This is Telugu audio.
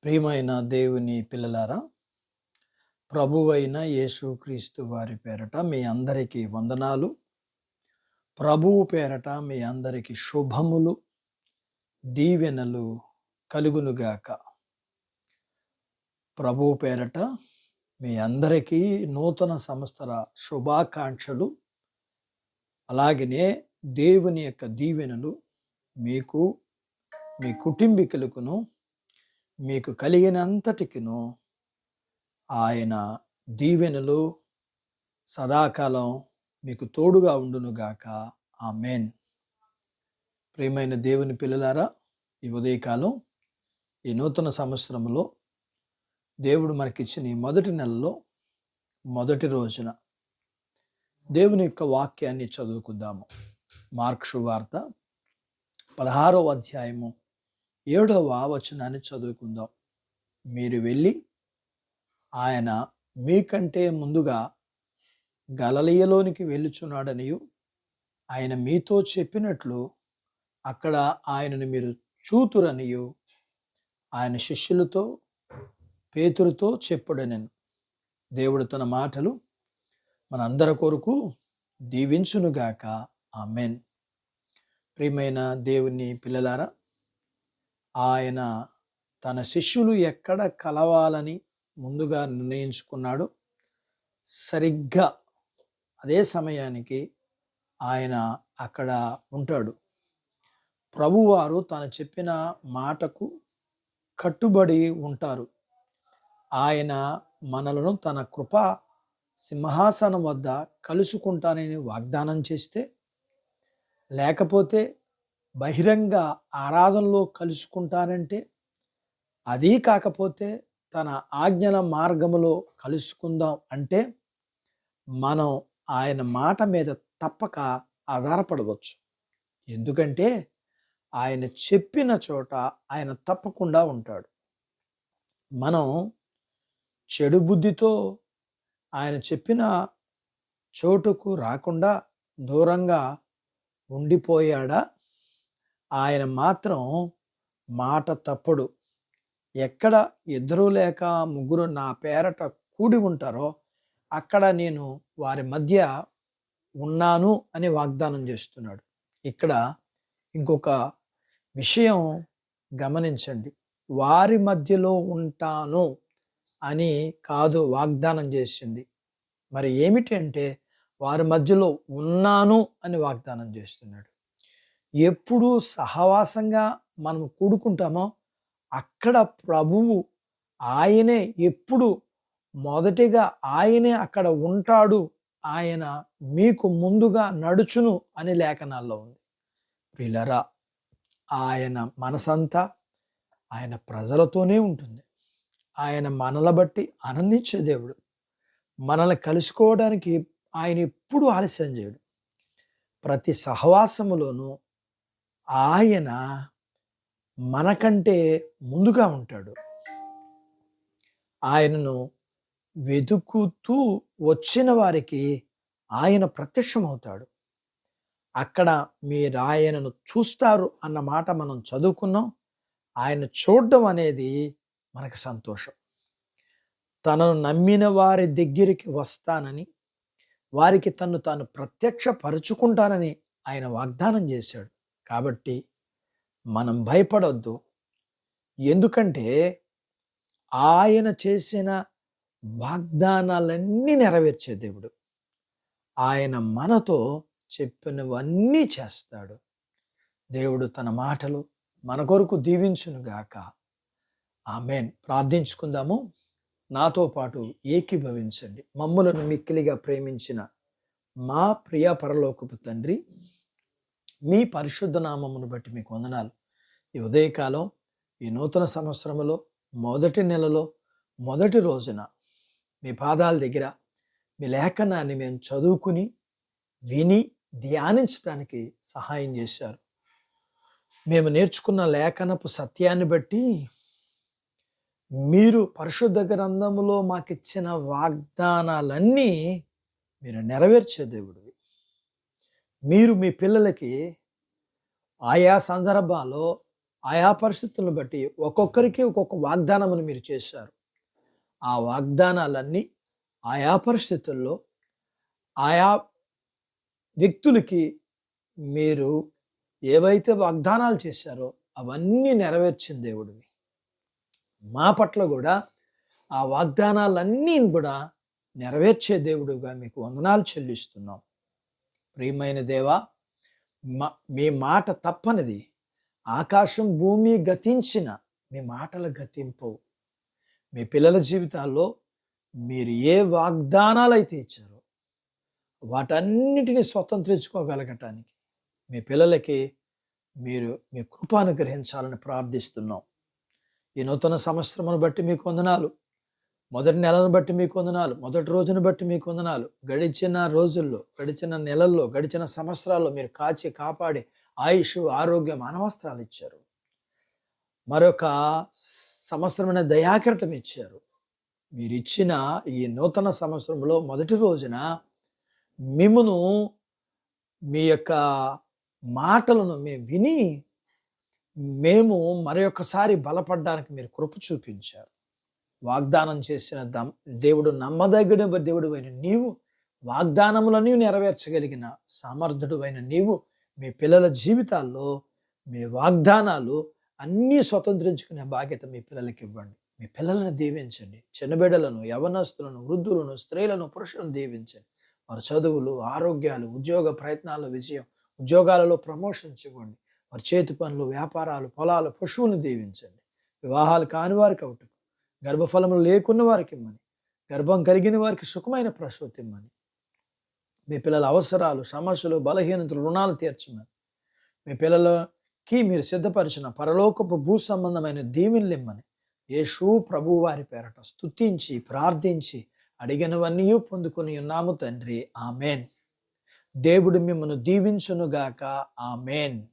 ప్రియమైన దేవుని పిల్లలారా, ప్రభువైన యేసుక్రీస్తు వారి పేరట మీ అందరికీ వందనాలు. ప్రభువు పేరట మీ అందరికీ శుభములు, దీవెనలు కలుగునుగాక. ప్రభువు పేరట మీ అందరికీ నూతన సంవత్సర శుభాకాంక్షలు. అలాగనే దేవుని యొక్క దీవెనలు మీకు, మీ కుటుంబీకులకును, మీకు కలిగినంతటికిను ఆయన దీవెనలు సదాకాలం మీకు తోడుగా ఉండునుగాక. ఆమేన్. ప్రియమైన దేవుని పిల్లలారా, ఈ ఉదయకాలం ఈ నూతన సంవత్సరంలో దేవుడు మనకిచ్చిన ఈ మొదటి నెలలో మొదటి రోజున దేవుని యొక్క వాక్యాన్ని చదువుకుందాము. మార్కు సువార్త 16వ అధ్యాయము 7వ వచనాన్ని చదువుకుందాం. మీరు వెళ్ళి ఆయన మీకంటే ముందుగా గలిలయలోనికి వెళ్ళుచున్నాడనియు ఆయన మీతో చెప్పినట్లు అక్కడ ఆయనను మీరు చూతురనియు ఆయన శిష్యులతో పేతురుతో చెప్పుడనెను. దేవుడు తన మాటలు మనందరి కొరకు దీవించునుగాక. ఆమేన్. ప్రియమైన దేవుని పిల్లలారా, ఆయన తన శిష్యులు ఎక్కడ కలవాలని ముందుగా నిర్ణయించుకున్నాడు. సరిగ్గా అదే సమయానికి ఆయన అక్కడ ఉంటాడు. ప్రభువారు తను చెప్పిన మాటకు కట్టుబడి ఉంటారు. ఆయన మనలను తన కృపా సింహాసనం వద్ద కలుసుకుంటానని వాగ్దానం చేస్తే, లేకపోతే బహిరంగ ఆరాధనలో కలుసుకుంటానంటే, అదీ కాకపోతే తన ఆజ్ఞల మార్గములో కలుసుకుందాం అంటే మనం ఆయన మాట మీద తప్పక ఆధారపడవచ్చు. ఎందుకంటే ఆయన చెప్పిన చోట ఆయన తప్పకుండా ఉంటాడు. మనం చెడు బుద్ధితో ఆయన చెప్పిన చోటుకు రాకుండా దూరంగా ఉండిపోయాడా? ఆయన మాత్రం మాట తప్పడు. ఎక్కడ ఇద్దరు లేక ముగ్గురు నా పేరట కూడి ఉంటారో అక్కడ నేను వారి మధ్య ఉన్నాను అని వాగ్దానం చేస్తున్నాడు. ఇక్కడ ఇంకొక విషయం గమనించండి. వారి మధ్యలో ఉంటాను అని కాదు వాగ్దానం చేసింది. మరి ఏమిటి అంటే వారి మధ్యలో ఉన్నాను అని వాగ్దానం చేస్తున్నాడు. ఎప్పుడు సహవాసంగా మనం కూడుకుంటామో అక్కడ ప్రభువు ఆయనే ఎప్పుడు మొదటిగా ఆయనే అక్కడ ఉంటాడు. ఆయన మీకు ముందుగా నడుచును అని లేఖనాల్లో ఉంది. ప్రియులారా, ఆయన మనసంతా ఆయన ప్రజలతోనే ఉంటుంది. ఆయన మనల బట్టి ఆనందించే దేవుడు. మనల్ని కలుసుకోవడానికి ఆయన ఎప్పుడు ఆలస్యం చేయడు. ప్రతి సహవాసములోనూ ఆయన మనకంటే ముందుగా ఉంటాడు. ఆయనను వెతుకుతూ వచ్చిన వారికి ఆయన ప్రత్యక్షమవుతాడు. అక్కడ మీరు ఆయనను చూస్తారు అన్న మాట మనం చదువుకున్నాం. ఆయన చూడడం అనేది మనకు సంతోషం. తనను నమ్మిన వారి దగ్గరికి వస్తానని, వారికి తాను ప్రత్యక్షపరుచుకుంటానని ఆయన వాగ్దానం చేశాడు. కాబట్టి మనం భయపడొద్దు. ఎందుకంటే ఆయన చేసిన వాగ్దానాలన్నీ నెరవేర్చే దేవుడు. ఆయన మనతో చెప్పినవన్నీ చేస్తాడు. దేవుడు తన మాటలు మన కొరకు దీవించునుగాక. ఆమేన్. ప్రార్థించుకుందాము. నాతో పాటు ఏకీభవించండి. మమ్ములను మిక్కిలిగా ప్రేమించిన మా ప్రియ పరలోకపు తండ్రి, మీ పరిశుద్ధ నామమును బట్టి మీకు వందనాలు. ఈ ఉదయకాలం ఈ నూతన సంవత్సరంలో మొదటి నెలలో మొదటి రోజున మీ పాదాల దగ్గర మీ లేఖనాన్ని మేము చదువుకుని విని ధ్యానించడానికి సహాయం చేశారు. మేము నేర్చుకున్న లేఖనపు సత్యాన్ని బట్టి మీరు పరిశుద్ధ గ్రంథములో మాకిచ్చిన వాగ్దానాలన్నీ మీరు నెరవేర్చే దేవుడు. మీరు మీ పిల్లలకి ఆయా సందర్భాల్లో ఆయా పరిస్థితులను బట్టి ఒక్కొక్కరికి ఒక్కొక్క వాగ్దానమును మీరు చేశారు. ఆ వాగ్దానాలన్నీ ఆయా పరిస్థితుల్లో ఆయా వ్యక్తులకి మీరు ఏవైతే వాగ్దానాలు చేశారో అవన్నీ నెరవేర్చిన దేవుడివి. మా పట్ల కూడా ఆ వాగ్దానాలన్నీ కూడా నెరవేర్చే దేవుడుగా మీకు వందనాలు చెల్లిస్తున్నాం. ప్రియమైన దేవా, మీ మాట తప్పనిది. ఆకాశం భూమి గతించిన మీ మాటల గతింపు. మీ పిల్లల జీవితాల్లో మీరు ఏ వాగ్దానాలు అయితే ఇచ్చారో వాటన్నిటిని స్వతంత్రించుకోగలగటానికి మీ పిల్లలకి మీరు మీ కృప అనుగ్రహించాలని ప్రార్థిస్తున్నాం. ఈ నూతన సంవత్సరమును బట్టి మీకు వందనాలు. మొదటి నెలను బట్టి మీకు వందనాలు. మొదటి రోజును బట్టి మీకు వందనాలు. గడిచిన రోజుల్లో, గడిచిన నెలల్లో, గడిచిన సంవత్సరాల్లో మీరు కాచి కాపాడి ఆయుష్, ఆరోగ్యం, అనవస్త్రాలు ఇచ్చారు. మరొక సంవత్సరమైన దయాకిరటం ఇచ్చారు. మీరు ఇచ్చిన ఈ నూతన సంవత్సరంలో మొదటి రోజున మిమ్మును మీ యొక్క మాటలను మేము విని మేము మరొకసారి బలపడడానికి మీరు కృప చూపించారు. వాగ్దానం చేసిన దేవుడు, నమ్మదగిన దేవుడు అయిన నీవు, వాగ్దానములను నెరవేర్చగలిగిన సమర్థుడు అయిన నీవు మీ పిల్లల జీవితాల్లో మీ వాగ్దానాలు అన్నీ స్వతంత్రించుకునే బాధ్యత మీ పిల్లలకి ఇవ్వండి. మీ పిల్లలను దీవించండి. చిన్నబిడ్డలను, యవనస్తులను, వృద్ధులను, స్త్రీలను, పురుషులను దీవించండి. వారి చదువులు, ఆరోగ్యాలు, ఉద్యోగ ప్రయత్నాలు, విజయం, ఉద్యోగాలలో ప్రమోషన్స్ ఇవ్వండి. వారి చేతి పనులు, వ్యాపారాలు, పొలాలు, పశువులను దీవించండి. వివాహాలు కాని వారికి అవుటకు, గర్భఫలములు లేకున్న వారికి ఇమ్మని, గర్భం కలిగిన వారికి సుఖమైన ప్రసూతి ఇమ్మని, మీ పిల్లల అవసరాలు, సమస్యలు, బలహీనతలు, రుణాలు తీర్చమని, మీ పిల్లలకి మీరు సిద్ధపరిచిన పరలోకపు భూ సంబంధమైన దీవెనలు ఇమ్మని యేసు ప్రభువు వారి పేరట స్తుతించి ప్రార్థించి అడిగినవన్నీ పొందుకొని ఉన్నాము తండ్రి. ఆమెన్. దేవుడు మిమ్మల్ని దీవించునుగాక. ఆమెన్.